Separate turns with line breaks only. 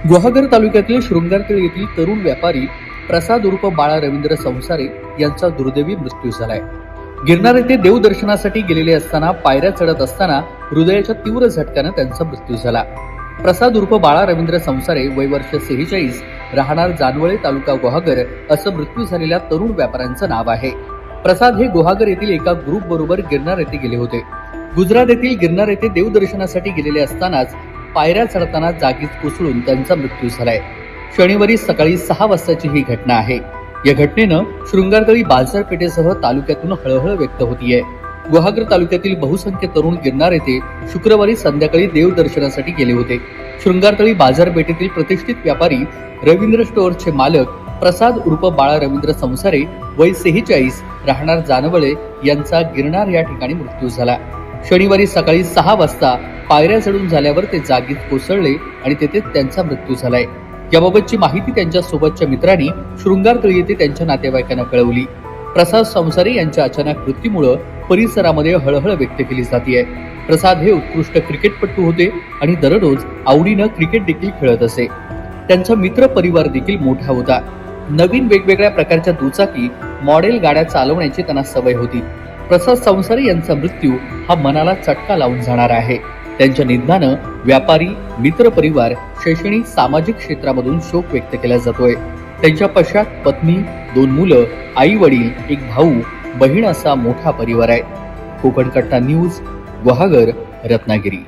गुहागर तालुक्यातील शृंगारखेड येथील तरुण व्यापारी प्रसाद उर्फ बाळा रवींद्र संसारे यांचा दुर्दैवी मृत्यू झालाय। गिरनार येथे देवदर्शनासाठी गेलेले असताना पायऱ्या चढत असताना हृदयाच्या तीव्र झटक्यानं त्यांचा मृत्यू झाला। प्रसाद उर्फ बाळा रवींद्र संसारे वय वर्ष 46, राहणार जानवळे, तालुका गुहागर असं मृत्यू झालेल्या तरुण व्यापाऱ्यांचं नाव आहे। प्रसाद हे गुहागर येथील एका ग्रुप बरोबर गिरनार येथे गेले होते। गुजरात येथील गिरनार येथे देवदर्शनासाठी गेलेले असतानाच पायऱ्या चढताना जागीच कोसळून त्यांचा मृत्यू झालाय। शनिवारी सकाळी 6 वाजताची ही घटना आहे। या घटनेनं शृंगारतळी बाजारपेठेसह तालुक्यातून हळहळ व्यक्त होतीये। गुहागर तालुक्यातील बहुसंख्य तरुण गिरनार येथे शुक्रवारी संध्याकाळी देवदर्शनासाठी गेले होते। शृंगारतळी बाजारपेठेतील प्रतिष्ठित व्यापारी रवींद्र स्टोअर्सचे मालक प्रसाद उर्फ बाळा रवींद्र संसारे वय 46, राहणार जानवळे यांचा गिरनार या ठिकाणी मृत्यू झाला। शनिवारी सकाळी 6 वाजता पायऱ्या चढून झाल्यावर ते जागीच कोसळले आणि तेथे त्यांचा मृत्यू झालाय। याबाबतची माहिती त्यांच्या सोबतच्या मित्रांनी शृंगारतळी येथे त्यांच्या नातेवाईकांना कळवली। प्रसाद संसारे यांच्या अचानक मृत्यूमुळे परिसरामध्ये हळहळ व्यक्त केली जाते। प्रसाद हे उत्कृष्ट क्रिकेटपटू होते आणि दररोज आवडीनं क्रिकेट देखील खेळत असे। त्यांचा मित्र परिवार देखील मोठा होता। नवीन वेगवेगळ्या प्रकारच्या दुचाकी मॉडेल गाड्या चालवण्याची त्यांना सवय होती। प्रसाद संसारे यांचा मृत्यू हा मनाला चटका लावून जाणार आहे। त्यांच्या निधनानं व्यापारी, मित्र परिवार, शैक्षणिक, सामाजिक क्षेत्रामधून शोक व्यक्त केला जातोय। त्यांच्या पश्चात पत्नी, 2 मुलं, आई वडील, एक भाऊ, बहीण असा मोठा परिवार आहे। कोकण कट्टा न्यूज, गुहागर, रत्नागिरी।